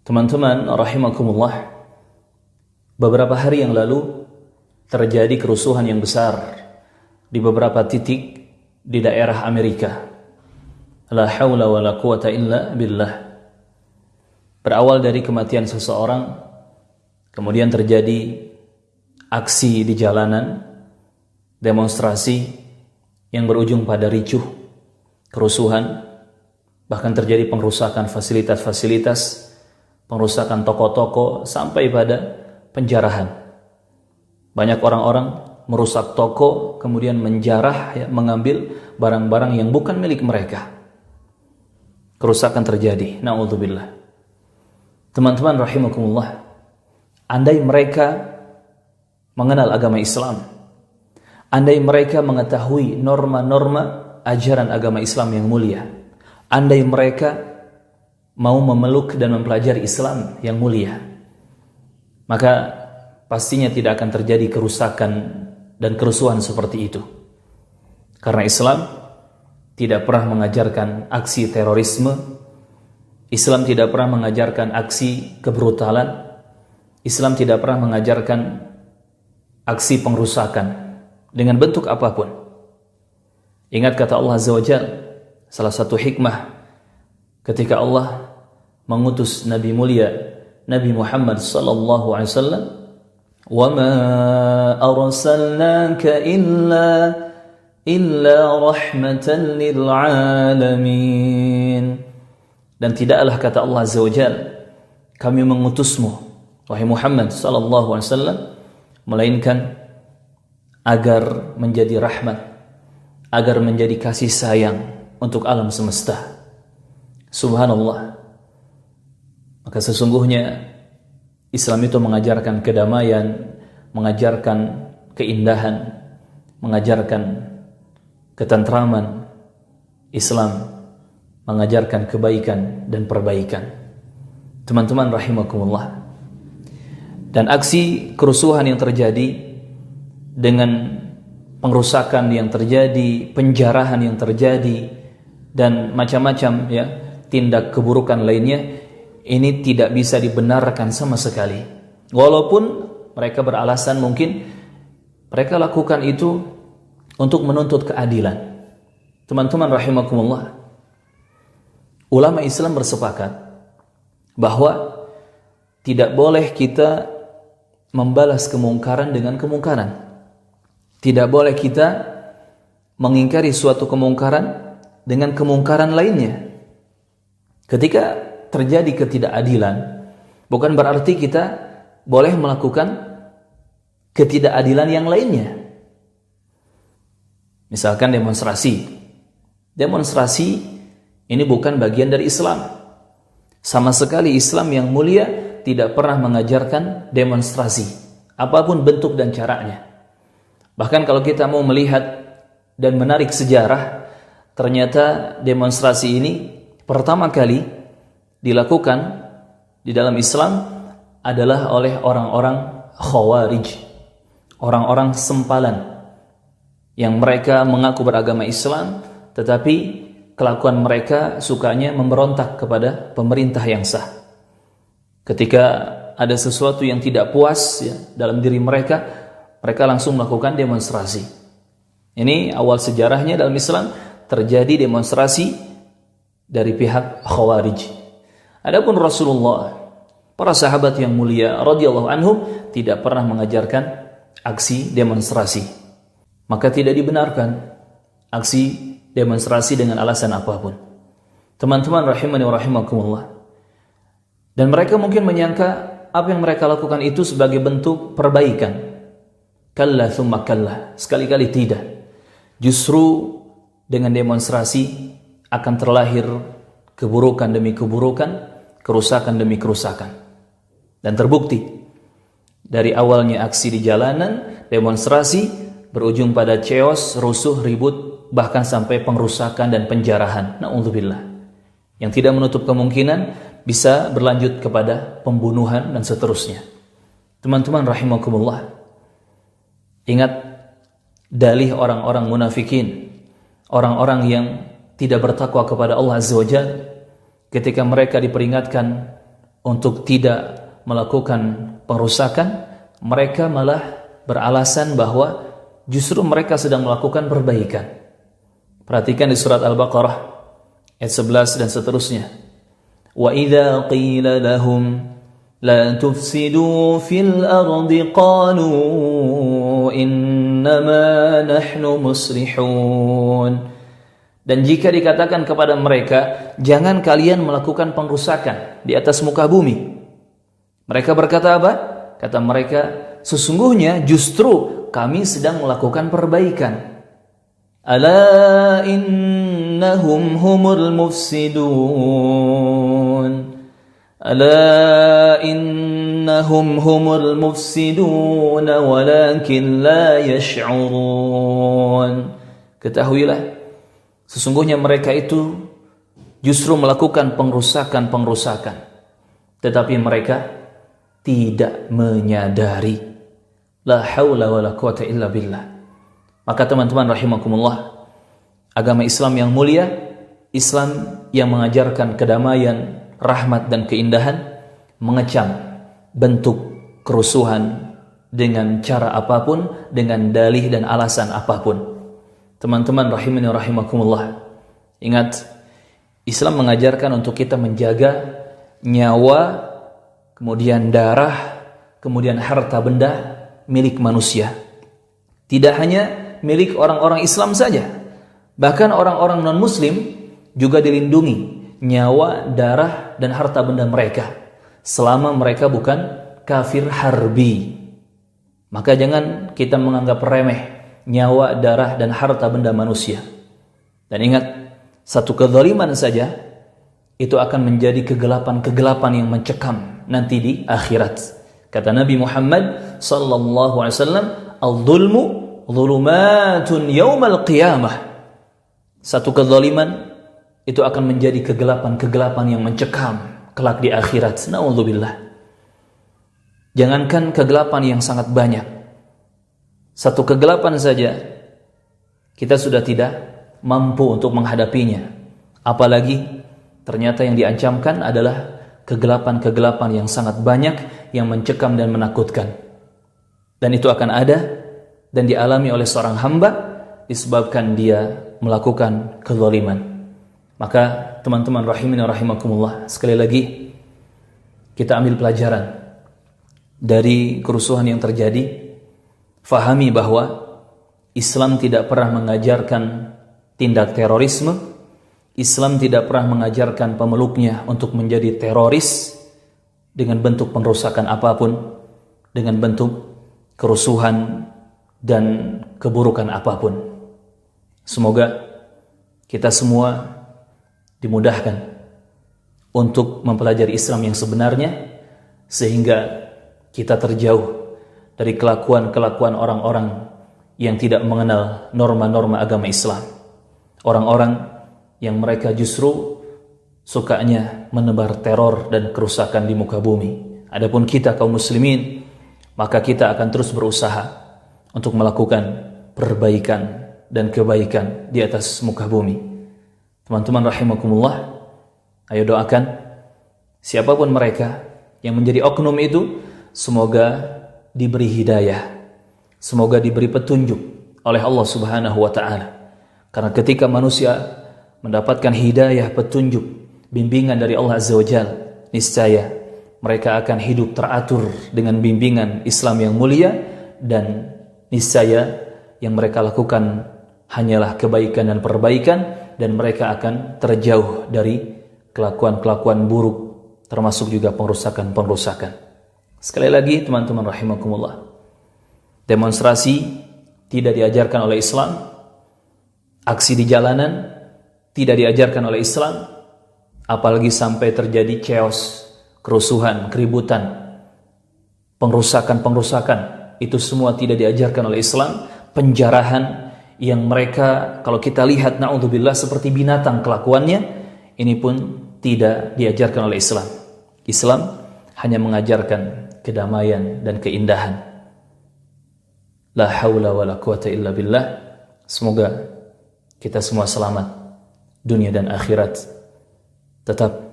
Teman-teman rahimakumullah, beberapa hari yang lalu terjadi kerusuhan yang besar di beberapa titik di daerah Amerika. La haula wa la quwata illa billah. Berawal dari kematian seseorang, kemudian terjadi aksi di jalanan, demonstrasi yang berujung pada ricuh, kerusuhan, bahkan terjadi pengrusakan fasilitas-fasilitas, pengrusakan toko-toko sampai pada penjarahan. Banyak orang-orang merusak toko, kemudian menjarah, mengambil barang-barang yang bukan milik mereka. Kerusakan terjadi, na'udzubillah. Teman-teman rahimakumullah, andai mereka mengenal agama Islam, andai mereka mengetahui norma-norma ajaran agama Islam yang mulia, andai mereka mau memeluk dan mempelajari Islam yang mulia, maka pastinya tidak akan terjadi kerusakan dan kerusuhan seperti itu. Karena Islam tidak pernah mengajarkan aksi terorisme, Islam tidak pernah mengajarkan aksi kebrutalan, Islam tidak pernah mengajarkan aksi pengrusakan dengan bentuk apapun. Ingat kata Allah Azza wa Jalla, salah satu hikmah ketika Allah mengutus Nabi mulia Nabi Muhammad sallallahu alaihi wasallam, "Wa ma arsalnaka illa rahmatan lil alamin." Dan tidaklah kata Allah Azza wa Jalla, kami mengutusmu wahai Muhammad sallallahu alaihi wasallam melainkan agar menjadi rahmat, agar menjadi kasih sayang untuk alam semesta. Subhanallah. Maka sesungguhnya Islam itu mengajarkan kedamaian, mengajarkan keindahan, mengajarkan ketentraman. Islam mengajarkan kebaikan dan perbaikan. Teman-teman rahimakumullah. Dan aksi kerusuhan yang terjadi dengan pengrusakan yang terjadi, penjarahan yang terjadi, dan macam-macam ya tindak keburukan lainnya, ini tidak bisa dibenarkan sama sekali. Walaupun mereka beralasan mungkin mereka lakukan itu untuk menuntut keadilan. Teman-teman rahimakumullah, ulama Islam bersepakat bahwa tidak boleh kita membalas kemungkaran dengan kemungkaran. Tidak boleh kita mengingkari suatu kemungkaran dengan kemungkaran lainnya. Ketika terjadi ketidakadilan, bukan berarti kita boleh melakukan ketidakadilan yang lainnya. Misalkan demonstrasi. Demonstrasi ini bukan bagian dari Islam. Sama sekali Islam yang mulia tidak pernah mengajarkan demonstrasi, apapun bentuk dan caranya. Bahkan kalau kita mau melihat dan menarik sejarah, ternyata demonstrasi ini pertama kali dilakukan di dalam Islam adalah oleh orang-orang Khawarij, orang-orang sempalan yang mereka mengaku beragama Islam, tetapi kelakuan mereka sukanya memberontak kepada pemerintah yang sah. Ketika ada sesuatu yang tidak puas ya, dalam diri mereka, mereka langsung melakukan demonstrasi. Ini awal sejarahnya dalam Islam terjadi demonstrasi dari pihak Khawarij. Adapun Rasulullah, para sahabat yang mulia radhiyallahu anhum tidak pernah mengajarkan aksi demonstrasi. Maka tidak dibenarkan aksi demonstrasi dengan alasan apapun. Teman-teman rahimani wa rahimakumullah. Dan mereka mungkin menyangka apa yang mereka lakukan itu sebagai bentuk perbaikan. Kalla thumma kalla. Sekali-kali tidak. Justru dengan demonstrasi akan terlahir keburukan demi keburukan, kerusakan demi kerusakan. Dan terbukti dari awalnya aksi di jalanan, demonstrasi berujung pada chaos, rusuh, ribut, bahkan sampai pengrusakan dan penjarahan. Na'udzubillah. Yang tidak menutup kemungkinan bisa berlanjut kepada pembunuhan dan seterusnya. Teman-teman rahimakumullah, ingat dalih orang-orang munafikin, orang-orang yang tidak bertakwa kepada Allah Azza wa Jalla, ketika mereka diperingatkan untuk tidak melakukan pengrusakan, mereka malah beralasan bahwa justru mereka sedang melakukan perbaikan. Perhatikan di surat Al-Baqarah ayat 11 dan seterusnya. Wa idza qila lahum la tufsidu fil ardi qalu innama nahnu muslihun. Dan jika dikatakan kepada mereka, jangan kalian melakukan pengrusakan di atas muka bumi, mereka berkata apa? Kata mereka, sesungguhnya justru kami sedang melakukan perbaikan. Ala innahum humul mufsidun. Ala innahum humul mufsidun walakin la yash'urun. Ketahuilah, sesungguhnya mereka itu justru melakukan pengrusakan-pengrusakan, tetapi mereka tidak menyadari. La haula wala quwata illa billah. Maka teman-teman rahimakumullah, agama Islam yang mulia, Islam yang mengajarkan kedamaian, rahmat dan keindahan, mengecam bentuk kerusuhan dengan cara apapun, dengan dalih dan alasan apapun. Teman-teman rahimani rahimakumullah, ingat, Islam mengajarkan untuk kita menjaga nyawa, kemudian darah, kemudian harta benda milik manusia. Tidak hanya milik orang-orang Islam saja, bahkan orang-orang non-Muslim juga dilindungi nyawa, darah, dan harta benda mereka selama mereka bukan kafir harbi. Maka jangan kita menganggap remeh nyawa, darah, dan harta benda manusia. Dan ingat, satu kezaliman saja itu akan menjadi kegelapan-kegelapan yang mencekam nanti di akhirat. Kata Nabi Muhammad sallallahu alaihi wasallam, "Al-zulmu dhulumatun yaumal qiyamah." Satu kezaliman itu akan menjadi kegelapan-kegelapan yang mencekam kelak di akhirat. Na'udzubillah. Jangankan kegelapan yang sangat banyak, satu kegelapan saja kita sudah tidak mampu untuk menghadapinya, apalagi ternyata yang diancamkan adalah kegelapan-kegelapan yang sangat banyak yang mencekam dan menakutkan. Dan itu akan ada dan dialami oleh seorang hamba disebabkan dia melakukan kezaliman. Maka teman-teman rahimani rahimakumullah, sekali lagi kita ambil pelajaran dari kerusuhan yang terjadi. Fahami bahwa Islam tidak pernah mengajarkan tindak terorisme. Islam tidak pernah mengajarkan pemeluknya untuk menjadi teroris dengan bentuk pengrusakan apapun, dengan bentuk kerusuhan dan keburukan apapun. Semoga kita semua dimudahkan untuk mempelajari Islam yang sebenarnya, sehingga kita terjauh dari kelakuan-kelakuan orang-orang yang tidak mengenal norma-norma agama Islam. Orang-orang yang mereka justru sukanya menebar teror dan kerusakan di muka bumi. Adapun kita kaum muslimin, maka kita akan terus berusaha untuk melakukan perbaikan dan kebaikan di atas muka bumi. Teman-teman rahimakumullah, ayo doakan siapapun mereka yang menjadi oknum itu, semoga diberi hidayah, semoga diberi petunjuk oleh Allah Subhanahu wa taala. Karena ketika manusia mendapatkan hidayah, petunjuk, bimbingan dari Allah Azza wa Jalla, niscaya mereka akan hidup teratur dengan bimbingan Islam yang mulia, dan niscaya yang mereka lakukan hanyalah kebaikan dan perbaikan, dan mereka akan terjauh dari kelakuan-kelakuan buruk, termasuk juga pengrusakan-pengrusakan. Sekali lagi teman-teman rahimakumullah, demonstrasi tidak diajarkan oleh Islam, aksi di jalanan tidak diajarkan oleh Islam, apalagi sampai terjadi chaos, kerusuhan, keributan, pengrusakan-pengrusakan, itu semua tidak diajarkan oleh Islam. Penjarahan yang mereka, kalau kita lihat na'udzubillah seperti binatang kelakuannya, ini pun tidak diajarkan oleh Islam. Islam hanya mengajarkan kedamaian dan keindahan. La haula wala quwata illa billah. Semoga kita semua selamat dunia dan akhirat, tetap